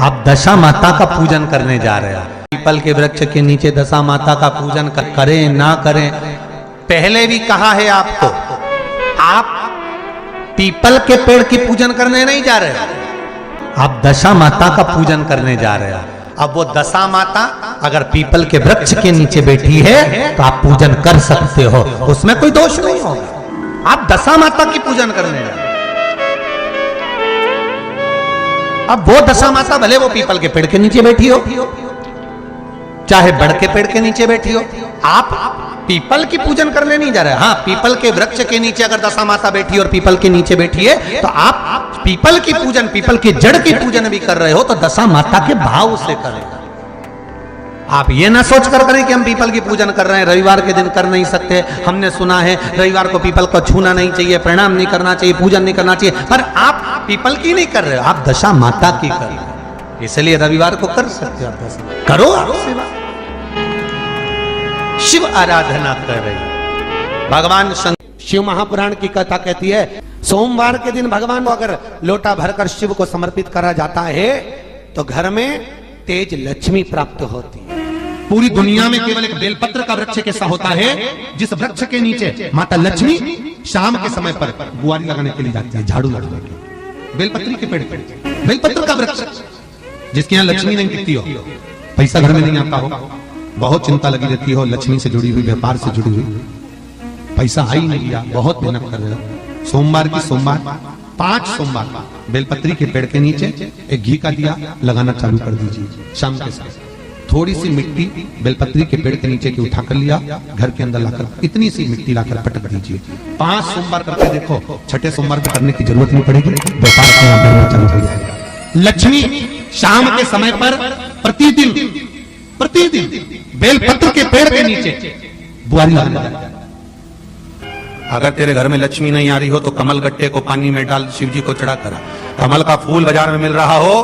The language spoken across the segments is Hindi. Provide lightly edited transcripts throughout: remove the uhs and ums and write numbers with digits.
आप दशा माता का पूजन करने जा रहे हैं। पीपल के वृक्ष के नीचे दशा माता का पूजन करें ना करें, पहले भी कहा है आपको, आप पीपल के पेड़ की पूजन करने नहीं जा रहे, आप दशा माता का पूजन करने जा रहे हैं। अब वो दशा माता अगर पीपल के वृक्ष के नीचे बैठी है तो आप पूजन कर सकते हो, उसमें कोई दोष नहीं होगा। आप दशा माता की पूजन करने जा रहे। अब वो दशा माता भले वो पीपल के पेड़ के नीचे बैठी हो, चाहे बड़ के पेड़ के नीचे बैठी हो, आप पीपल की पूजन करने नहीं जा रहे। हाँ, पीपल के वृक्ष के नीचे अगर दशा माता बैठी और पीपल के नीचे बैठी है तो आप पीपल की पूजन, पीपल की जड़ की पूजन भी कर रहे हो, तो दशा माता के भाव से करें। आप ये ना सोच कर करें कि हम पीपल की पूजन कर रहे हैं, रविवार के दिन कर नहीं सकते। हमने सुना है रविवार को पीपल को छूना नहीं चाहिए, प्रणाम नहीं करना चाहिए, पूजन नहीं करना चाहिए, पर आप पीपल की नहीं कर रहे हो, आप दशा माता की कर रहे हो। इसलिए रविवार को कर सकते हो, आप दशा करो, आप सेवा, शिव आराधना कर रही। भगवान शिव महापुराण की कथा कहती है, सोमवार के दिन भगवान को अगर लोटा भरकर शिव को समर्पित करा जाता है तो घर में तेज लक्ष्मी प्राप्त होती है। पूरी दुनिया में केवल एक बेलपत्र का वृक्ष कैसा होता है जिस वृक्ष के नीचे माता लक्ष्मी शाम के समय पर बुआरी लगाने के लिए जाती है, झाड़ू लगाने के लिए। बेलपत्री के पेड़ पर, बेलपत्र का वृक्ष जिसके यहाँ लक्ष्मी नहीं दिखती हो, पैसा घर में नहीं आता हो, बहुत चिंता लगी रहती हो, लक्ष्मी से जुड़ी हुई, व्यापार से जुड़ी हुई, पैसा आ ही नहीं गया, बहुत मेहनत कर रहे हो। सोमवार की सोमवार 5 सोमवार बेलपत्री के पेड़ के नीचे एक घी का दिया लगाना चालू कर दीजिए। शाम के समय थोड़ी सी मिट्टी बेलपत्री के पेड़ के नीचे की उठा कर लिया, घर के अंदर लाकर इतनी सी मिट्टी लाकर पटक दीजिए। 5 सोमवार करके देखो, छठे सोमवार को करने की जरूरत नहीं पड़ेगी, व्यापार करना चालू हो जाएगा। लक्ष्मी शाम के समय पर प्रतिदिन बेलपत्र के पेड़ के नीचे बुआरी लगाना। अगर तेरे घर में लक्ष्मी नहीं आ रही हो तो कमल गट्टे को पानी में डाल शिव जी को चढ़ा करा। कमल का फूल बाजार में मिल रहा हो,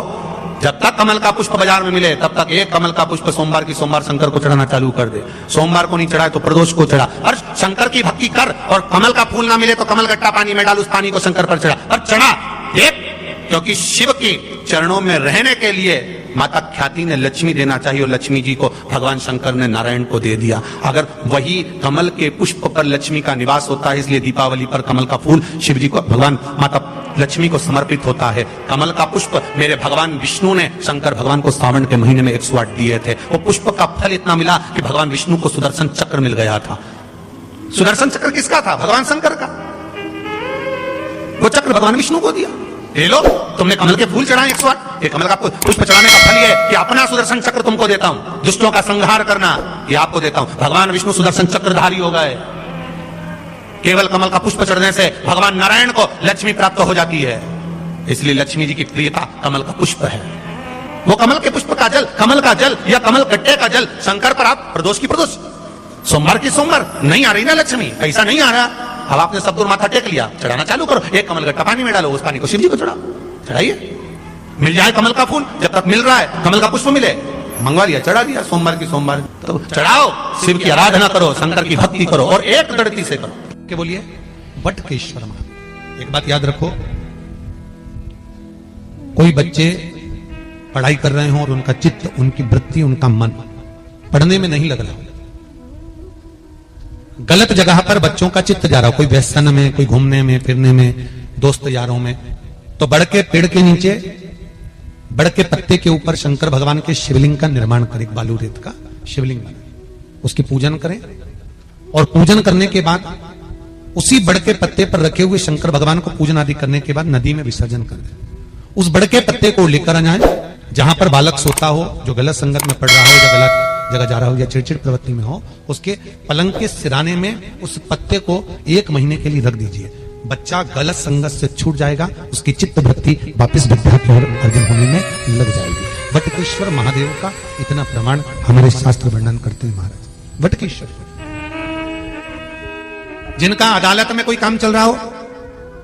जब तक कमल का पुष्प बाजार में मिले तब तक एक कमल का पुष्प सोमवार की सोमवार शंकर को चढ़ाना चालू कर दे। सोमवार को नहीं चढ़ाए तो प्रदोष को चढ़ा, और शंकर की भक्ति कर। और कमल का फूल ना मिले तो कमल गट्टा पानी में डाल, उस पानी को शंकर पर चढ़ा और चढ़ा एक, क्योंकि शिव की चरणों में रहने के लिए माता ख्याति ने लक्ष्मी देना चाहिए और लक्ष्मी जी को भगवान शंकर ने नारायण को दे दिया। अगर वही कमल के पुष्प पर लक्ष्मी का निवास होता है, इसलिए दीपावली पर कमल का फूल शिव जी को, भगवान माता लक्ष्मी को समर्पित होता है। कमल का पुष्प मेरे भगवान विष्णु ने शंकर भगवान को सावन के महीने में 108 दिए थे। वो पुष्प का फल इतना मिला कि भगवान विष्णु को सुदर्शन चक्र मिल गया था। सुदर्शन चक्र किसका था? भगवान शंकर का। वो चक्र भगवान विष्णु को दिया। ले लो, तुमने कमल के फूल चढ़ाए 108, ये कमल का पुष्प चढ़ाने का फल ये है कि अपना सुदर्शन चक्र तुमको देता हूं, दुष्टों का संहार करना ये आपको देता हूं। भगवान विष्णु सुदर्शन चक्रधारी हो गए। केवल कमल का पुष्प चढ़ने से भगवान नारायण को लक्ष्मी प्राप्त हो जाती है, इसलिए लक्ष्मी जी की प्रियता कमल का पुष्प है। वो कमल के पुष्प का जल, कमल का जल या कमल गट्टे का जल शंकर पर आप प्रदोष की प्रदोष, सोमवार की सोमवार नहीं आ रही ना लक्ष्मी, पैसा नहीं आ रहा, अब आपने सब दूर माथा टेक लिया, चढ़ाना चालू करो। एक कमल गट्टा पानी में डालो, उस पानी को शिव जी को चढ़ाओ, चढ़ाइए। मिल जाए कमल का फूल, जब तक मिल रहा है कमल का पुष्प मिले, मंगवा लिया, चढ़ा दिया। सोमवार की सोमवार तो चढ़ाओ, शिव की आराधना करो, शंकर की भक्ति करो और एक दृढ़ता से करो। क्या बोलिए? बटकेश्वर महादेव। एक बात याद रखो, कोई बच्चे पढ़ाई कर रहे हो और उनका चित्त, उनकी वृत्ति, उनका मन पढ़ने में नहीं लग रहा, गलत जगह पर बच्चों का चित्त जा रहा हो, कोई व्यसन में, कोई घूमने में फिरने में, दोस्त यारों में, तो बड़ के पेड़ के नीचे, बड़ के पत्ते के ऊपर शंकर भगवान के शिवलिंग का निर्माण करें, बालू रेत का शिवलिंग बनाए, उसकी पूजन करें और पूजन करने के बाद उसी बड़ के पत्ते पर रखे हुए शंकर भगवान को पूजन आदि करने के बाद नदी में विसर्जन कर दें। उस बड़ के पत्ते को लेकर आ जाए, जहां पर बालक सोता हो, जो गलत संगत में पड़ रहा हो या गलत जगह जा रहा हो या चिड़चिड़ प्रवृत्ति में हो, उसके पलंग के सिराने में उस पत्ते को 1 महीने के लिए रख दीजिए। बच्चा गलत संगत से छूट जाएगा, उसकी चित्त वृत्ति वापस विद्या की ओर अर्जन होने में लग जाएगी। बटकेश्वर महादेव का इतना प्रमाण हमारे शास्त्र वर्णन करते हैं महाराज। बटकेश्वर जिनका अदालत में कोई काम चल रहा हो,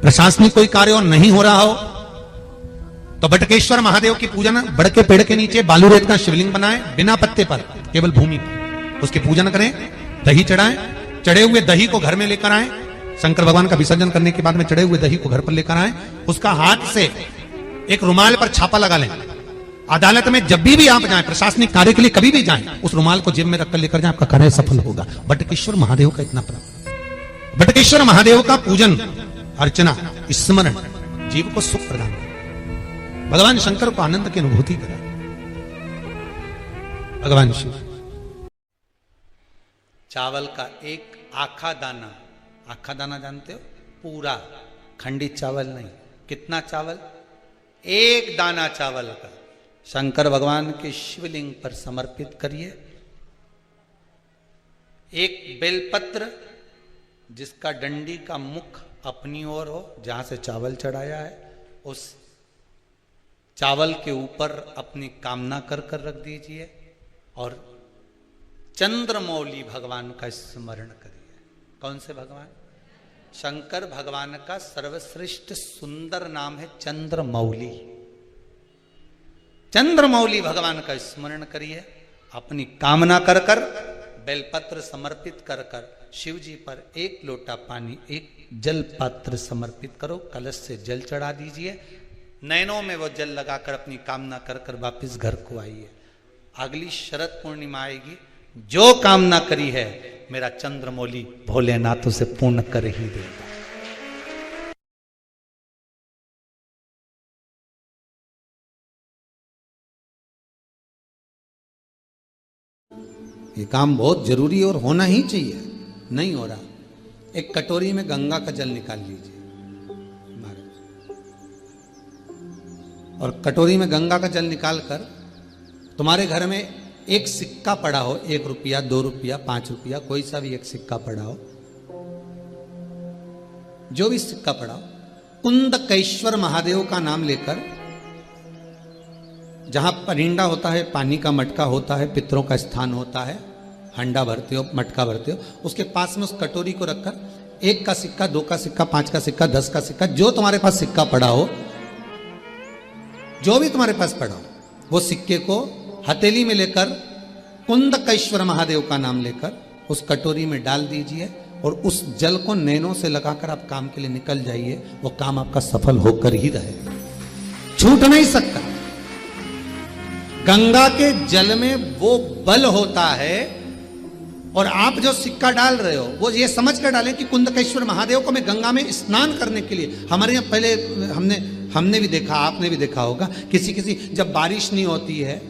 प्रशासनिक कोई कार्य और नहीं हो रहा हो, तो बटकेश्वर महादेव की पूजन बड़ के पेड़ के नीचे बालू रेत का शिवलिंग बनाए, बिना पत्ते पर, केवल भूमि पर, उसकी पूजन करें, दही चढ़ाएं, चढ़े हुए दही को घर में लेकर आए, शंकर भगवान का विसर्जन करने के बाद में चढ़े हुए दही को घर पर लेकर आए, उसका हाथ से एक रुमाल पर छापा लगा लें, अदालत में जब भी आप जाएं, प्रशासनिक कार्य के लिए कभी भी जाएं, उस रुमाल को जेब में रखकर लेकर जाएं, आपका कार्य सफल होगा। बटकेश्वर महादेव का इतना प्रभाव। बटकेश्वर महादेव का पूजन, अर्चना, स्मरण जीव को सुख प्रदान करा। भगवान शंकर को आनंद की अनुभूति करा। भगवान शिव चावल का एक आखा दाना जानते हो? पूरा खंडित चावल नहीं। कितना चावल? एक दाना चावल का शंकर भगवान के शिवलिंग पर समर्पित करिए। एक बेलपत्र जिसका डंडी का मुख अपनी ओर हो, जहां से चावल चढ़ाया है, उस चावल के ऊपर अपनी कामना कर कर रख दीजिए और चंद्रमौली भगवान का स्मरण करिए। कौन से भगवान? शंकर भगवान का सर्वश्रेष्ठ सुंदर नाम है चंद्रमौली। चंद्रमौली भगवान का स्मरण करिए। अपनी कामना कर कर बेलपत्र समर्पित कर कर शिव जी पर एक लोटा पानी, एक जल पात्र समर्पित करो, कलश से जल चढ़ा दीजिए। नैनों में वो जल लगाकर अपनी कामना कर कर वापिस घर को आइए। अगली शरद पूर्णिमा आएगी, जो कामना करी है मेरा चंद्रमौली भोलेनाथ उसे पूर्ण कर ही देगा। ये काम बहुत जरूरी और होना ही चाहिए, नहीं हो रहा। एक कटोरी में गंगा का जल निकाल लीजिए और कटोरी में गंगा का जल निकालकर तुम्हारे घर में एक सिक्का पड़ा हो, 1 रुपया, 2 रुपया, 5 रुपया, कोई सा भी एक सिक्का पड़ा हो, जो भी सिक्का पड़ा हो, कुंदकेश्वर महादेव का नाम लेकर, जहां परिंडा होता है, पानी का मटका होता है, पितरों का स्थान होता है, हंडा भरते हो, मटका भरते हो, उसके पास में उस कटोरी को रखकर 1 का सिक्का, 2 का सिक्का, 5 का सिक्का, 10 का सिक्का, जो तुम्हारे पास सिक्का पड़ा हो, जो भी तुम्हारे पास पड़ा हो, वो सिक्के को हथेली में लेकर कुंदकेश्वर महादेव का नाम लेकर उस कटोरी में डाल दीजिए और उस जल को नैनों से लगाकर आप काम के लिए निकल जाइए। वो काम आपका सफल होकर ही रहेगा, छूट नहीं सकता। गंगा के जल में वो बल होता है और आप जो सिक्का डाल रहे हो वो ये समझ कर डालें कि कुंदकेश्वर महादेव को मैं गंगा में स्नान करने के लिए। हमारे यहाँ पहले हमने भी देखा, आपने भी देखा होगा, किसी जब बारिश नहीं होती है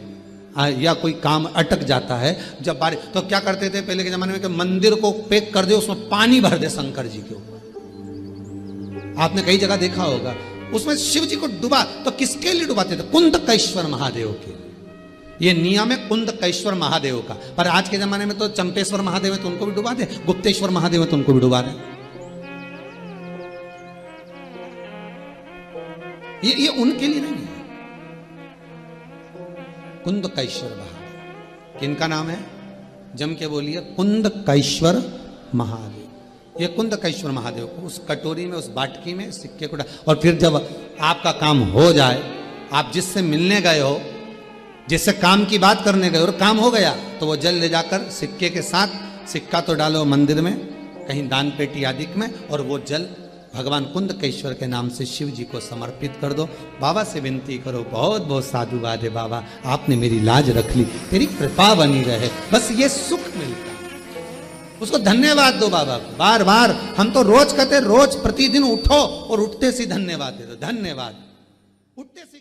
या कोई काम अटक जाता है, जब बारिश, तो क्या करते थे पहले के जमाने में कि मंदिर को पैक कर दे, उसमें पानी भर दे शंकर जी के ऊपर। आपने कई जगह देखा होगा, उसमें शिव जी को डुबा, तो किसके लिए डुबाते थे? कुंदकेश्वर महादेव के लिए। ये नियम है कुंदकेश्वर महादेव का। पर आज के जमाने में तो चंपेश्वर महादेव है तो उनको भी डुबा दे, गुप्तेश्वर महादेव है तो उनको भी डुबा दे। ये उनके लिए नहीं है। कुंदकेश्वर महादेव किनका नाम है? जम के बोलिए, कुंदकेश्वर महादेव। ये कुंदकेश्वर महादेव को उस कटोरी में, उस बाटकी में सिक्के को डाल, और फिर जब आपका काम हो जाए, आप जिससे मिलने गए हो, जिससे काम की बात करने गए और काम हो गया, तो वो जल ले जाकर सिक्के के साथ, सिक्का तो डालो मंदिर में, कहीं दान पेटी आदि में, और वो जल भगवान कुंदकेश्वर के नाम से शिव जी को समर्पित कर दो। बाबा से विनती करो, बहुत बहुत साधुवाद है बाबा, आपने मेरी लाज रख ली, तेरी कृपा बनी रहे, बस ये सुख मिलता है। उसको धन्यवाद दो बाबा को बार बार। हम तो रोज कहते, रोज प्रतिदिन उठो और उठते से धन्यवाद दे दो। धन्यवाद, उठते से